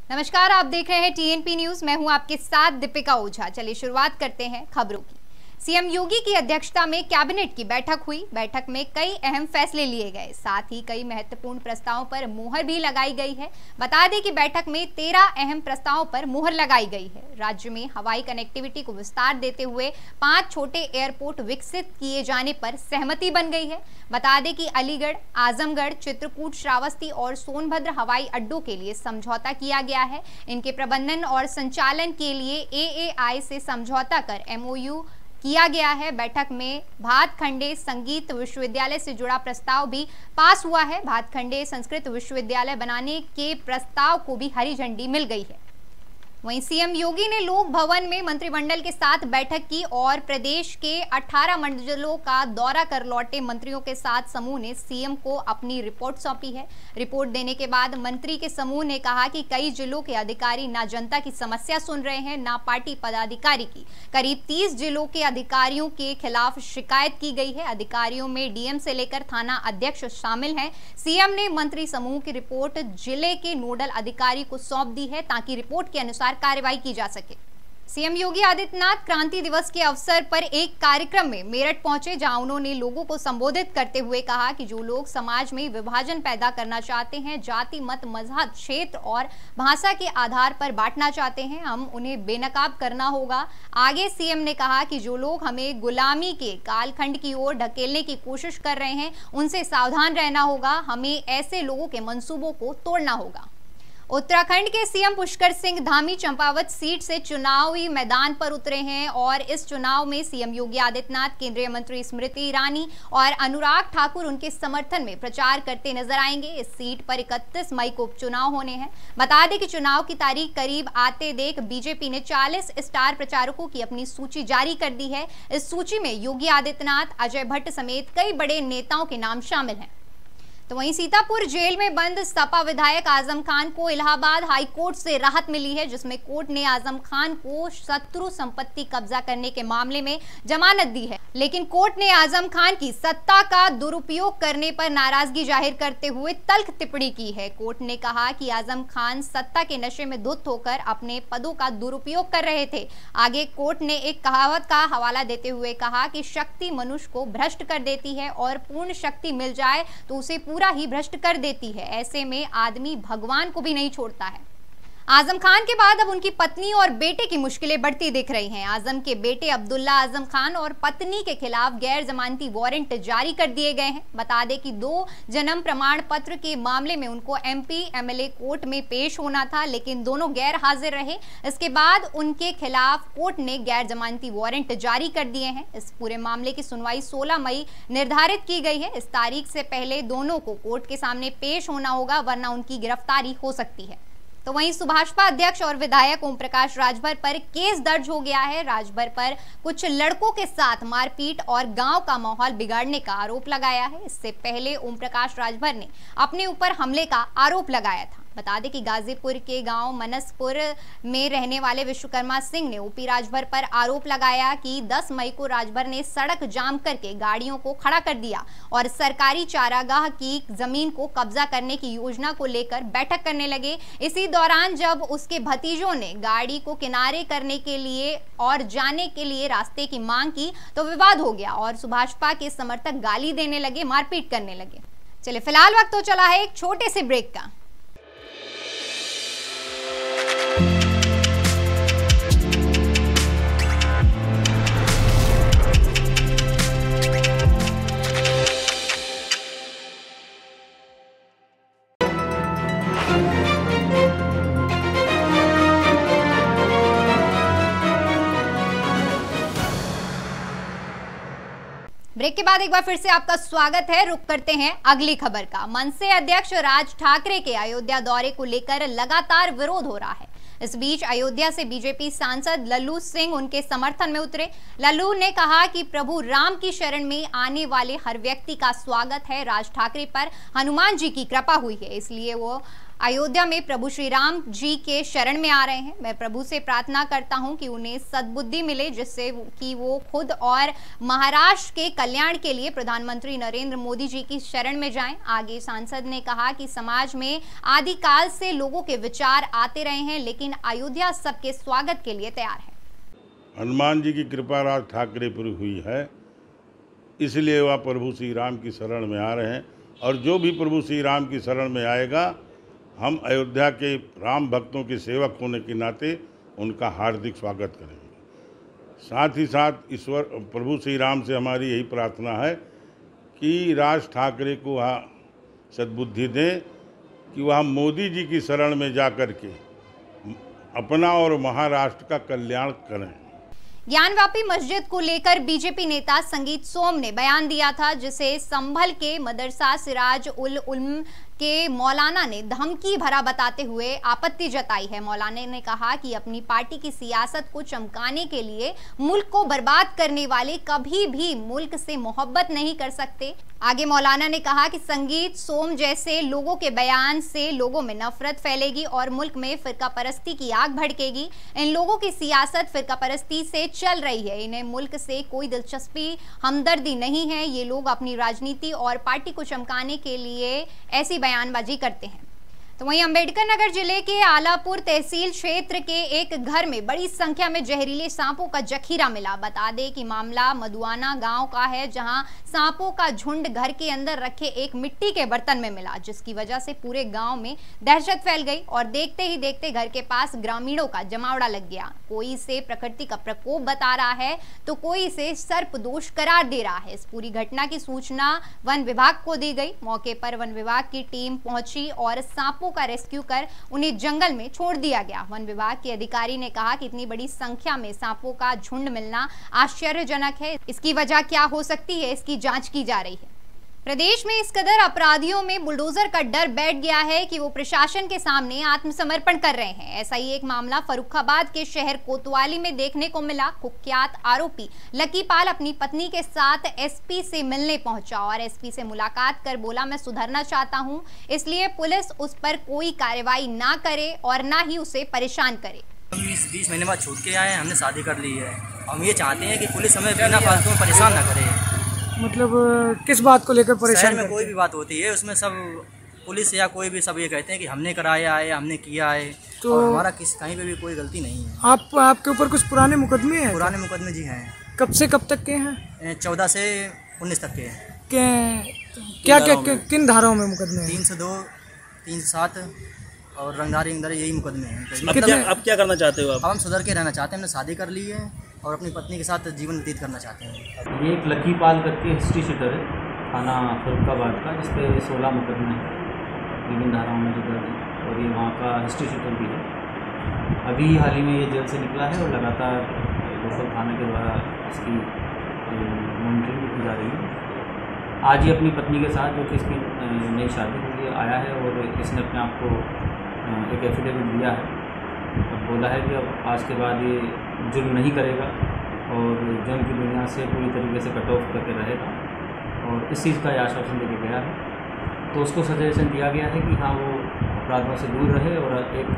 नमस्कार, आप देख रहे हैं टीएनपी न्यूज। मैं हूं आपके साथ दीपिका ओझा। चलिए शुरुआत करते हैं खबरों की। सीएम योगी की अध्यक्षता में कैबिनेट की बैठक हुई। बैठक में कई अहम फैसले लिए गए, साथ ही कई महत्वपूर्ण प्रस्तावों पर मुहर भी लगाई गई है। बता दें कि बैठक में 13 अहम प्रस्तावों पर मुहर लगाई गई है। राज्य में हवाई कनेक्टिविटी को विस्तार देते हुए 5 छोटे एयरपोर्ट विकसित किए जाने पर सहमति बन गई है। बता दें कि अलीगढ़, आजमगढ़, चित्रकूट, श्रावस्ती और सोनभद्र हवाई अड्डों के लिए समझौता किया गया है। इनके प्रबंधन और संचालन के लिए AAI से समझौता कर MOU किया गया है। बैठक में भातखंडे संगीत विश्वविद्यालय से जुड़ा प्रस्ताव भी पास हुआ है। भातखंडे संस्कृत विश्वविद्यालय बनाने के प्रस्ताव को भी हरी झंडी मिल गई है। वहीं सीएम योगी ने लोक भवन में मंत्रिमंडल के साथ बैठक की और प्रदेश के 18 मंडलों का दौरा कर लौटे मंत्रियों के साथ समूह ने सीएम को अपनी रिपोर्ट सौंपी है। रिपोर्ट देने के बाद मंत्री के समूह ने कहा कि कई जिलों के अधिकारी ना जनता की समस्या सुन रहे हैं, ना पार्टी पदाधिकारी की। करीब 30 जिलों के अधिकारियों के खिलाफ शिकायत की गई है। अधिकारियों में डीएम से लेकर थाना अध्यक्ष शामिल हैं। सीएम ने मंत्री समूह की रिपोर्ट जिले के नोडल अधिकारी को सौंप दी है ताकि रिपोर्ट के अनुसार कार्रवाई की जा सके। सीएम योगी आदित्यनाथ क्रांति दिवस के अवसर पर एक कार्यक्रम में मेरठ पहुंचे, जहां उन्होंने लोगों को संबोधित करते हुए कहा कि जो लोग समाज में विभाजन पैदा करना चाहते हैं, जाति, मत, मजहब, क्षेत्र और भाषा के आधार पर बांटना चाहते हैं, हम उन्हें बेनकाब करना होगा। आगे सीएम ने कहा कि जो लोग हमें गुलामी के कालखंड की ओर ढकेलने की कोशिश कर रहे हैं, उनसे सावधान रहना होगा। हमें ऐसे लोगों के मंसूबों को तोड़ना होगा। उत्तराखंड के सीएम पुष्कर सिंह धामी चंपावत सीट से चुनावी मैदान पर उतरे हैं और इस चुनाव में सीएम योगी आदित्यनाथ, केंद्रीय मंत्री स्मृति ईरानी और अनुराग ठाकुर उनके समर्थन में प्रचार करते नजर आएंगे। इस सीट पर 31 मई को उपचुनाव होने हैं। बता दें कि चुनाव की तारीख करीब आते देख बीजेपी ने 40 स्टार प्रचारकों की अपनी सूची जारी कर दी है। इस सूची में योगी आदित्यनाथ, अजय भट्ट समेत कई बड़े नेताओं के नाम शामिल हैं। तो वहीं सीतापुर जेल में बंद सपा विधायक आजम खान को इलाहाबाद हाई कोर्ट से राहत मिली है, जिसमें कोर्ट ने आजम खान को शत्रु संपत्ति कब्जा करने के मामले में जमानत दी है। लेकिन कोर्ट ने आजम खान की सत्ता का दुरुपयोग करने पर नाराजगी जाहिर करते हुए तल्ख टिप्पणी की है। कोर्ट ने कहा कि आजम खान सत्ता के नशे में धुत होकर अपने पदों का दुरुपयोग कर रहे थे। आगे कोर्ट ने एक कहावत का हवाला देते हुए कहा कि शक्ति मनुष्य को भ्रष्ट कर देती है और पूर्ण शक्ति मिल जाए तो उसे पूरा ही भ्रष्ट कर देती है। ऐसे में आदमी भगवान को भी नहीं छोड़ता है। आजम खान के बाद अब उनकी पत्नी और बेटे की मुश्किलें बढ़ती दिख रही हैं। आजम के बेटे अब्दुल्ला आजम खान और पत्नी के खिलाफ गैर जमानती वारंट जारी कर दिए गए हैं। बता दें कि 2 जन्म प्रमाण पत्र के मामले में उनको MP MLA कोर्ट में पेश होना था, लेकिन दोनों गैर हाजिर रहे। इसके बाद उनके खिलाफ कोर्ट ने गैर जमानती वारंट जारी कर दिए हैं। इस पूरे मामले की सुनवाई 16 मई निर्धारित की गई है। इस तारीख से पहले दोनों को कोर्ट के सामने पेश होना होगा, वरना उनकी गिरफ्तारी हो सकती है। तो वहीं सुभाषपा अध्यक्ष और विधायक ओम प्रकाश राजभर पर केस दर्ज हो गया है। राजभर पर कुछ लड़कों के साथ मारपीट और गांव का माहौल बिगाड़ने का आरोप लगाया है। इससे पहले ओम प्रकाश राजभर ने अपने ऊपर हमले का आरोप लगाया था। बता दें कि गाजीपुर के गांव मनसपुर में रहने वाले विश्वकर्मा सिंह ने ओपी राजभर पर आरोप लगाया कि 10 मई को राजभर ने सड़क जाम करके गाड़ियों को खड़ा कर दिया और सरकारी चारागाह की जमीन को कब्जा करने की योजना को लेकर बैठक करने लगे। इसी दौरान जब उसके भतीजों ने गाड़ी को किनारे करने के लिए और जाने के लिए रास्ते की मांग की तो विवाद हो गया और सुभाषपा के समर्थक गाली देने लगे, मारपीट करने लगे। चलिए फिलहाल वक्त तो चला है एक छोटे से ब्रेक का। ब्रेक के बाद एक बार फिर से आपका स्वागत है। रुक करते हैं अगली खबर का। मनसे अध्यक्ष राज ठाकरे के अयोध्या दौरे को लेकर लगातार विरोध हो रहा है। इस बीच अयोध्या से बीजेपी सांसद लल्लू सिंह उनके समर्थन में उतरे। लल्लू ने कहा कि प्रभु राम की शरण में आने वाले हर व्यक्ति का स्वागत है। राज ठाकरे पर हनुमान जी की कृपा हुई है, इसलिए वो अयोध्या में प्रभु श्री राम जी के शरण में आ रहे हैं। मैं प्रभु से प्रार्थना करता हूं कि उन्हें सद्बुद्धि मिले, जिससे कि वो खुद और महाराष्ट्र के कल्याण के लिए प्रधानमंत्री नरेंद्र मोदी जी की शरण में जाएं। आगे सांसद ने कहा कि समाज में आदिकाल से लोगों के विचार आते रहे हैं, लेकिन अयोध्या सबके स्वागत के लिए तैयार है। हनुमान जी की कृपा राज ठाकरे पर हुई है, इसलिए वह प्रभु श्री राम की शरण में आ रहे हैं। और जो भी प्रभु श्री राम की शरण में आएगा, हम अयोध्या के राम भक्तों के सेवक होने के नाते उनका हार्दिक स्वागत करेंगे। साथ ही साथ ईश्वर प्रभु श्री राम से हमारी यही प्रार्थना है कि राज ठाकरे को वह सद्बुद्धि दें कि वह मोदी जी की शरण में जा कर के अपना और महाराष्ट्र का कल्याण करें। ज्ञानवापी मस्जिद को लेकर बीजेपी नेता संगीत सोम ने बयान दिया था, जिसे संभल के मदरसा सिराज उल उल्म के मौलाना ने धमकी भरा बताते हुए आपत्ति जताई है। मौलाना ने कहा कि अपनी पार्टी की सियासत को चमकाने के लिए मुल्क को बर्बाद करने वाले कभी भी मुल्क से मोहब्बत नहीं कर सकते। आगे मौलाना ने कहा कि संगीत सोम जैसे लोगों के बयान से लोगों में नफरत फैलेगी और मुल्क में फिरका परस्ती की आग भड़केगी। इन लोगों की सियासत फिरका परस्ती से चल रही है, इन्हें मुल्क से कोई दिलचस्पी हमदर्दी नहीं है। ये लोग अपनी राजनीति और पार्टी को चमकाने के लिए ऐसी बयानबाजी करते हैं। तो वहीं अंबेडकर नगर जिले के आलापुर तहसील क्षेत्र के एक घर में बड़ी संख्या में जहरीले सांपों का जखीरा मिला। बता दें कि मामला मधुआना गांव का है, जहां सांपों का झुंड घर के अंदर रखे एक मिट्टी के बर्तन में मिला, जिसकी वजह से पूरे गांव में दहशत फैल गई और देखते ही देखते घर के पास ग्रामीणों का जमावड़ा लग गया। कोई इसे प्रकृति का प्रकोप बता रहा है तो कोई इसे सर्पदोष करार दे रहा है। इस पूरी घटना की सूचना वन विभाग को दी गई। मौके पर वन विभाग की टीम पहुंची और सांपों का रेस्क्यू कर उन्हें जंगल में छोड़ दिया गया। वन विभाग के अधिकारी ने कहा कि इतनी बड़ी संख्या में सांपों का झुंड मिलना आश्चर्यजनक है। इसकी वजह क्या हो सकती है, इसकी जांच की जा रही है। प्रदेश में इस कदर अपराधियों में बुलडोजर का डर बैठ गया है कि वो प्रशासन के सामने आत्मसमर्पण कर रहे हैं। ऐसा ही एक मामला फर्रुखाबाद के शहर कोतवाली में देखने को मिला। कुख्यात आरोपी लकी पाल अपनी पत्नी के साथ एसपी से मिलने पहुंचा और एसपी से मुलाकात कर बोला, मैं सुधरना चाहता हूं, इसलिए पुलिस उस पर कोई कार्रवाई ना करे और ना ही उसे परेशान करे। 20 महीने बाद छूट के आए हैं, हमने शादी कर ली है। हम ये चाहते हैं कि पुलिस हमें बिना फालतू में परेशान ना करे। मतलब किस बात को लेकर परेशान? शहर में कोई भी बात होती है उसमें सब पुलिस या कोई भी सब ये कहते हैं कि हमने कराया है, हमने किया है, तो और हमारा कहीं पे भी कोई गलती नहीं है। आपके ऊपर कुछ पुराने मुकदमे हैं? पुराने मुकदमे जी हैं। कब से कब तक के हैं? 14 से 19 तक के हैं। क्या किन धाराओं में मुकदमे हैं? 302, 307 और रंगदारी यही मुकदमे हैं। अब क्या करना चाहते हो आप? हम सुधर के रहना चाहते हैं, हमने शादी कर ली है और अपनी पत्नी के साथ जीवन व्यतीत करना चाहते हैं। ये एक लकी पाल करके हिस्ट्री शीटर है, थाना फर्रुखाबाद का, जिस पे 16 मुकदमे हैं विभिन्न धाराओं में जो दर्ज है, और ये वहाँ का हिस्ट्री शीटर भी है। अभी हाल ही में ये जेल से निकला है और लगातार लोकल थाने के द्वारा इसकी मॉनिटरिंग भी की जा रही है। आज ये अपनी पत्नी के साथ, जो कि इसकी नई शादी के लिए आया है, और इसने अपने आप को एक एफिडेविट दिया है। अब बोला है कि अब आज के बाद ये जुर्म नहीं करेगा और जुर्म की दुनिया से पूरी तरीके से कट ऑफ करके रहेगा, और इस चीज़ का ये आश्वासन देके गया है। तो उसको सजेशन दिया गया है कि हाँ, वो अपराधों से दूर रहे और एक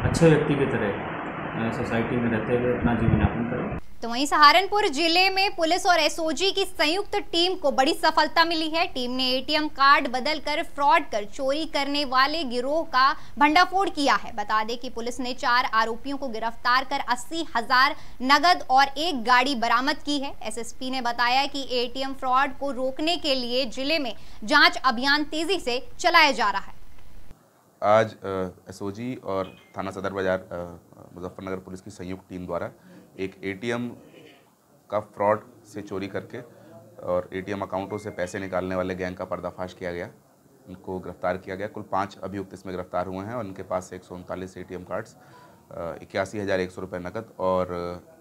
अच्छे व्यक्ति की तरह सोसाइटी में रहते हुए अपना जीवन यापन करें। तो वहीं सहारनपुर जिले में पुलिस और एसओजी की संयुक्त टीम को बड़ी सफलता मिली है। टीम ने एटीएम कार्ड बदलकर फ्रॉड कर चोरी करने वाले गिरोह का भंडाफोड़ किया है। बता दें कि पुलिस ने 4 आरोपियों को गिरफ्तार कर 80,000 नगद और एक गाड़ी बरामद की है। एसएसपी ने बताया कि एटीएम फ्रॉड को रोकने के लिए जिले में जांच अभियान तेजी से चलाया जा रहा है। आज एसओजी और थाना सदर बाजार मुजफ्फरनगर पुलिस की संयुक्त टीम द्वारा एक एटीएम का फ्रॉड से चोरी करके और एटीएम अकाउंटों से पैसे निकालने वाले गैंग का पर्दाफाश किया गया। इनको गिरफ्तार किया गया। कुल 5 अभियुक्त इसमें गिरफ्तार हुए हैं और उनके पास से 139 एटीएम कार्ड्स, 81,100 रुपये नकद और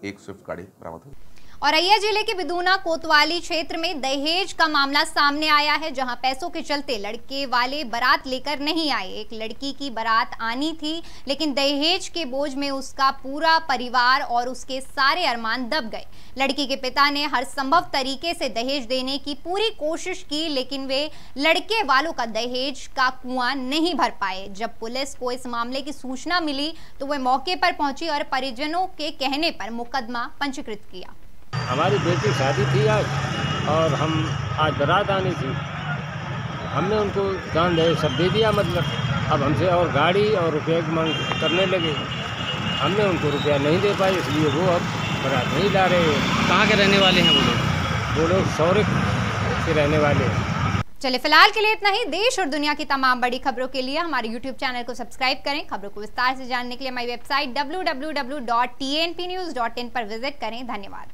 एक स्विफ्ट गाड़ी बरामद हुई। औरैया जिले के बिदूना कोतवाली क्षेत्र में दहेज का मामला सामने आया है, जहां पैसों के चलते लड़के वाले बारात लेकर नहीं आए। एक लड़की की बारात आनी थी, लेकिन दहेज के बोझ में उसका पूरा परिवार और उसके सारे अरमान दब गए। लड़की के पिता ने हर संभव तरीके से दहेज देने की पूरी कोशिश की, लेकिन वे लड़के वालों का दहेज का कुआं नहीं भर पाए। जब पुलिस को इस मामले की सूचना मिली तो वह मौके पर पहुंची और परिजनों के कहने पर मुकदमा पंजीकृत किया। हमारी बेटी की शादी थी आज, और हम आज बारात आनी थी। हमने उनको दान दहेज सब दे दिया, मतलब अब हमसे और गाड़ी और रुपये की मांग करने लगे। हमने उनको रुपया नहीं दे पाए, इसलिए वो अब बारात नहीं ला रहे हैं। कहाँ के रहने वाले हैं वो लोग? वो लोग सौरिक के रहने वाले हैं। चलिए फिलहाल के लिए इतना ही। देश और दुनिया की तमाम बड़ी खबरों के लिए हमारे YouTube चैनल को सब्सक्राइब करें। खबरों को विस्तार से जानने के लिए हमारी वेबसाइट www.tnpnews.in पर विजिट करें। धन्यवाद।